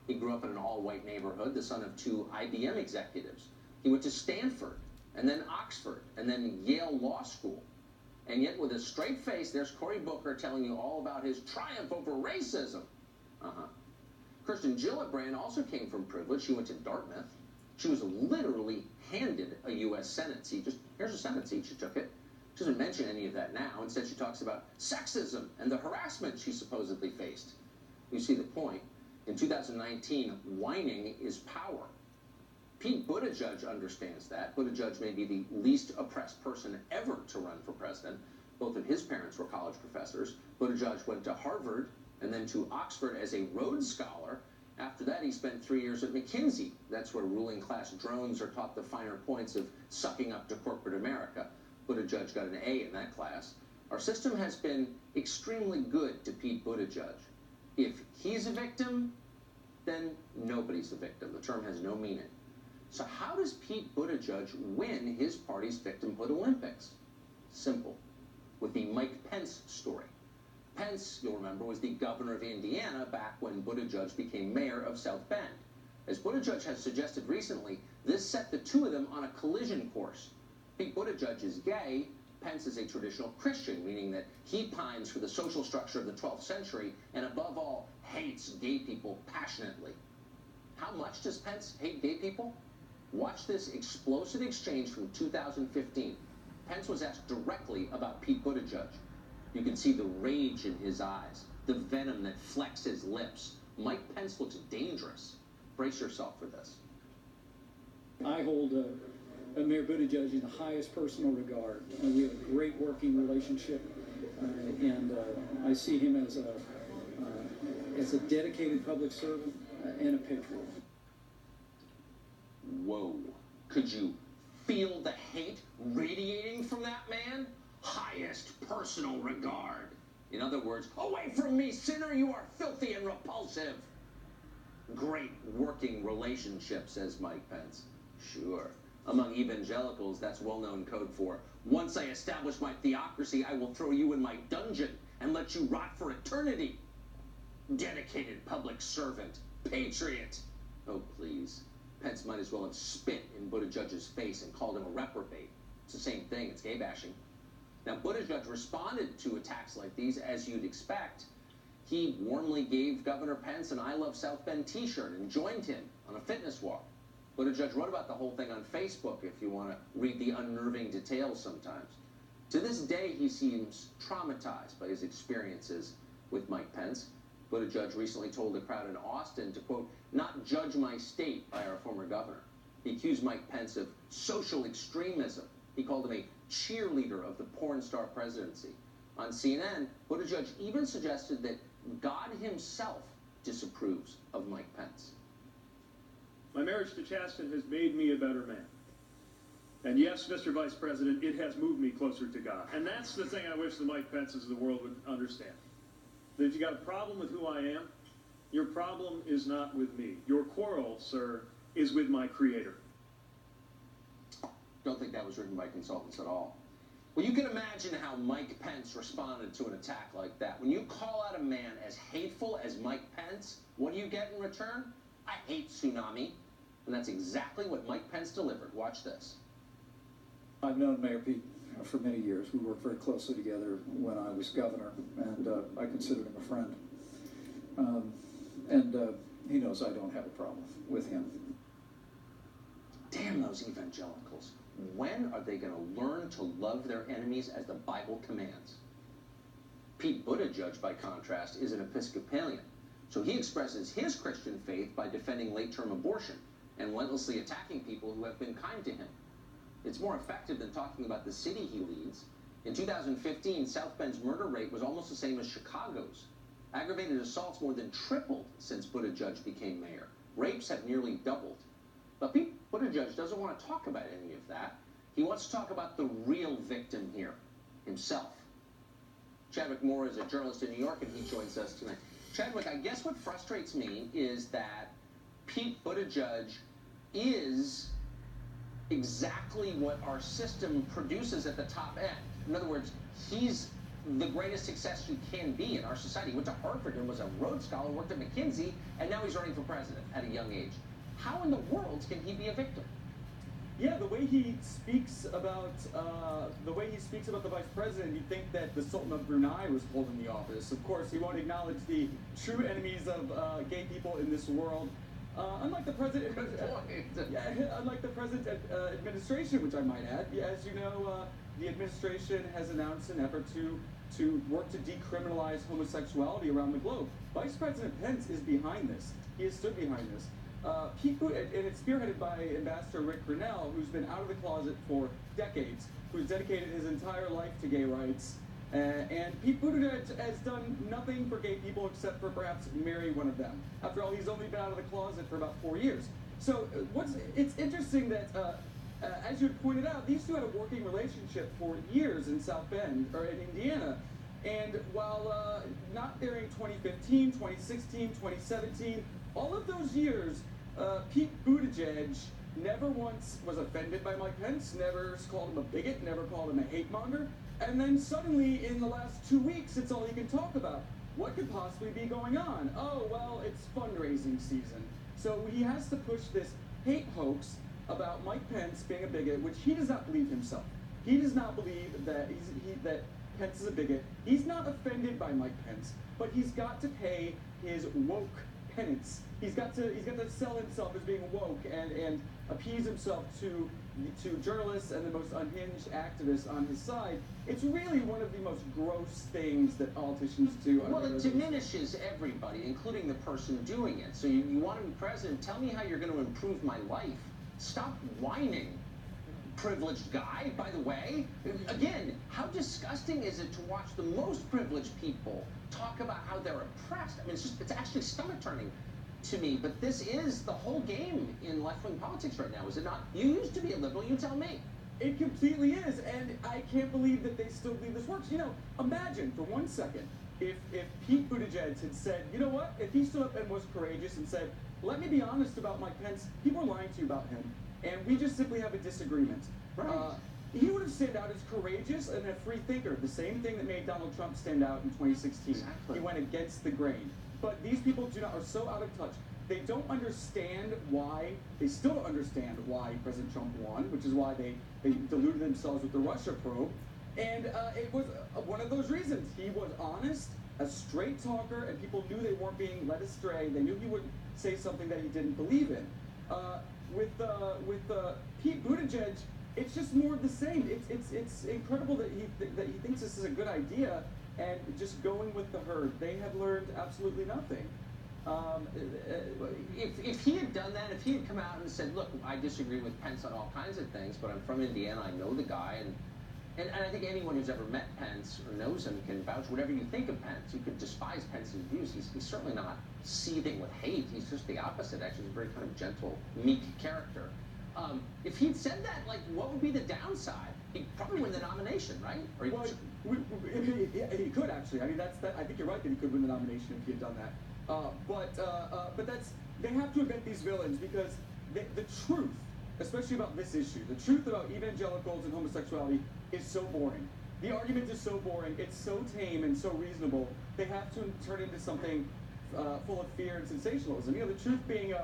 He grew up in an all-white neighborhood, the son of two IBM executives. He went to Stanford, and then Oxford, and then Yale Law School. And yet, with a straight face, there's Cory Booker telling you all about his triumph over racism. Kirsten Gillibrand also came from privilege. She went to Dartmouth. She was literally handed a U.S. Senate seat. Just, here's a Senate seat, she took it. She doesn't mention any of that now. Instead, she talks about sexism and the harassment she supposedly faced. You see the point. In 2019, whining is power. Pete Buttigieg understands that. Buttigieg may be the least oppressed person ever to run for president. Both of his parents were college professors. Buttigieg went to Harvard and then to Oxford as a Rhodes Scholar. After that, he spent 3 years at McKinsey. That's where ruling class drones are taught the finer points of sucking up to corporate America. Buttigieg got an A in that class. Our system has been extremely good to Pete Buttigieg. If he's a victim, then nobody's a victim. The term has no meaning. So how does Pete Buttigieg win his party's victimhood Olympics? Simple. With the Mike Pence story. Pence, you'll remember, was the governor of Indiana back when Buttigieg became mayor of South Bend. As Buttigieg has suggested recently, this set the two of them on a collision course. Pete Buttigieg is gay. Pence is a traditional Christian, meaning that he pines for the social structure of the 12th century and, above all, hates gay people passionately. How much does Pence hate gay people? Watch this explosive exchange from 2015. Pence was asked directly about Pete Buttigieg. You can see the rage in his eyes, the venom that flecks his lips. Mike Pence looks dangerous. Brace yourself for this. I hold Mayor Buttigieg in the highest personal regard. We have a great working relationship, and I see him as a dedicated public servant and a patriot. Whoa. Could you feel the hate radiating from that man? Highest personal regard. In other words, away from me, sinner, you are filthy and repulsive. Great working relationship, says Mike Pence. Sure. Among evangelicals, that's well-known code for, once I establish my theocracy, I will throw you in my dungeon and let you rot for eternity. Dedicated public servant. Patriot. Oh, please. Pence might as well have spit in Buttigieg's face and called him a reprobate. It's the same thing. It's gay bashing. Now, Buttigieg responded to attacks like these, as you'd expect. He warmly gave Governor Pence an I Love South Bend t-shirt and joined him on a fitness walk. Buttigieg wrote about the whole thing on Facebook if you want to read the unnerving details sometimes. To this day, he seems traumatized by his experiences with Mike Pence. Buttigieg recently told a crowd in Austin to, quote, not judge my state by our former governor. He accused Mike Pence of social extremism. He called him a cheerleader of the porn star presidency. On CNN, Buttigieg even suggested that God himself disapproves of Mike Pence. My marriage to Chasten has made me a better man. And yes, Mr. Vice President, it has moved me closer to God. And that's the thing I wish the Mike Pences of the world would understand. That if you got a problem with who I am, your problem is not with me. Your quarrel, sir, is with my Creator. Don't think that was written by consultants at all. Well, you can imagine how Mike Pence responded to an attack like that. When you call out a man as hateful as Mike Pence, what do you get in return? I hate tsunami. And that's exactly what Mike Pence delivered. Watch this. I've known Mayor Pete for many years. We worked very closely together when I was governor, and I considered him a friend. He knows I don't have a problem with him. Damn those evangelicals. When are they going to learn to love their enemies as the Bible commands? Pete Buttigieg, by contrast, is an Episcopalian. So he expresses his Christian faith by defending late-term abortion and relentlessly attacking people who have been kind to him. It's more effective than talking about the city he leads. In 2015, South Bend's murder rate was almost the same as Chicago's. Aggravated assaults more than tripled since Buttigieg became mayor. Rapes have nearly doubled. But Pete Buttigieg doesn't want to talk about any of that. He wants to talk about the real victim here, himself. Chadwick Moore is a journalist in New York, and he joins us tonight. Chadwick, I guess what frustrates me is that Pete Buttigieg is exactly what our system produces at the top end. In other words, he's the greatest success you can be in our society. He went to Harvard and was a Rhodes Scholar, worked at McKinsey, and now he's running for president at a young age. How in the world can he be a victim? Yeah, the way he speaks about the vice president, you'd think that the Sultan of Brunei was holding the office. Of course, he won't acknowledge the true enemies of gay people in this world. Unlike the president, unlike the president's administration, which I might add, as you know, the administration has announced an effort to work to decriminalize homosexuality around the globe. Vice President Pence is behind this. He has stood behind this. And it's spearheaded by Ambassador Rick Grinnell, who's been out of the closet for decades, who's dedicated his entire life to gay rights. And Pete Buttigieg has done nothing for gay people except for perhaps marry one of them. After all, he's only been out of the closet for about 4 years. So it's interesting that, as you had pointed out, these two had a working relationship for years in South Bend, or in Indiana. And while not there in 2015, 2016, 2017, all of those years, Pete Buttigieg never once was offended by Mike Pence, never called him a bigot, never called him a hate monger. And then suddenly, in the last 2 weeks, it's all he can talk about. What could possibly be going on? Oh, well, it's fundraising season. So he has to push this hate hoax about Mike Pence being a bigot, which he does not believe himself. He does not believe that that Pence is a bigot. He's not offended by Mike Pence, but he's got to pay his woke penance. He's got to sell himself as being woke and appease himself to journalists and the most unhinged activists on his side. It's really one of the most gross things that politicians do. Well, it diminishes everybody, including the person doing it. So you want to be president, tell me how you're going to improve my life. Stop whining, privileged guy, by the way. Again, how disgusting is it to watch the most privileged people talk about how they're oppressed? I mean, it's actually stomach-turning to me, but this is the whole game in left-wing politics right now, is it not? You used to be a liberal, you tell me. It completely is, and I can't believe that they still believe this works. You know, imagine for 1 second if Pete Buttigieg had said, you know what, if he stood up and was courageous and said, let me be honest about Mike Pence, people are lying to you about him, and we just simply have a disagreement. Right. He would have stood out as courageous and a free thinker, the same thing that made Donald Trump stand out in 2016. Exactly. He went against the grain. But these people are so out of touch. They don't understand why, they still don't understand why President Trump won, which is why they deluded themselves with the Russia probe. And it was one of those reasons. He was honest, a straight talker, and people knew they weren't being led astray. They knew he wouldn't say something that he didn't believe in. With Pete Buttigieg, it's just more of the same. It's incredible that he thinks this is a good idea, and just going with the herd. They have learned absolutely nothing. If he had done that, if he had come out and said, look, I disagree with Pence on all kinds of things, but I'm from Indiana, I know the guy, and I think anyone who's ever met Pence or knows him can vouch whatever you think of Pence. You could despise Pence's views. He's certainly not seething with hate. He's just the opposite, actually. He's a very kind of gentle, meek character. If he'd said that, like, what would be the downside? He'd probably win the nomination, right? Or he could, actually. I mean, I think you're right that he could win the nomination if he had done that. But they have to invent these villains because the truth, especially about this issue, the truth about evangelicals and homosexuality is so boring. The argument is so boring, it's so tame and so reasonable, they have to turn it into something full of fear and sensationalism. You know, the truth being,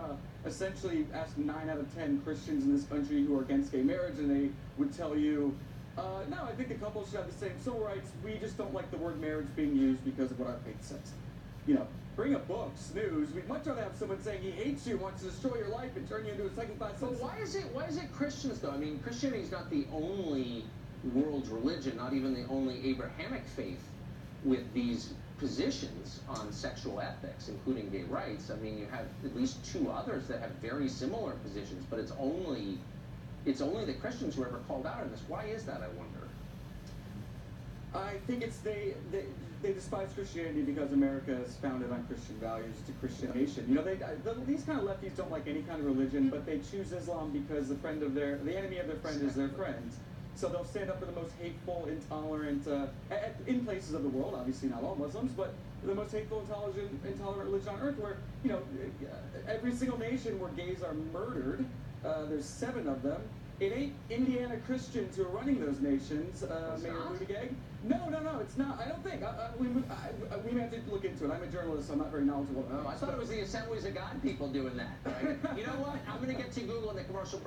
essentially, ask 9 out of 10 Christians in this country who are against gay marriage, and they would tell you, no, I think the couple should have the same civil rights, we just don't like the word marriage being used because of what our faith says. You know, bring a book, snooze. We'd much rather have someone saying he hates you, wants to destroy your life, and turn you into a second-class citizen. But why is it Christians, though? I mean, Christianity is not the only world religion, not even the only Abrahamic faith with these positions on sexual ethics, including gay rights. I mean, you have at least 2 others that have very similar positions, but it's only the Christians who are ever called out on this. Why is that, I wonder? I think it's they despise Christianity because America is founded on Christian values. It's a Christian nation. You know, these kind of lefties don't like any kind of religion, but they choose Islam because the enemy of their friend is their friend. So they'll stand up for the most hateful, intolerant, in places of the world, obviously not all Muslims, but the most hateful, intolerant religion on earth, where, you know, every single nation where gays are murdered, there's 7 of them, It ain't Indiana Christians who are running those nations, Mayor Buttigieg. No, it's not. I don't think. We may have to look into it. I'm a journalist, so I'm not very knowledgeable. Oh, I thought it was the Assemblies of God people doing that. Right? You know what? I'm going to get to Google in the commercial break.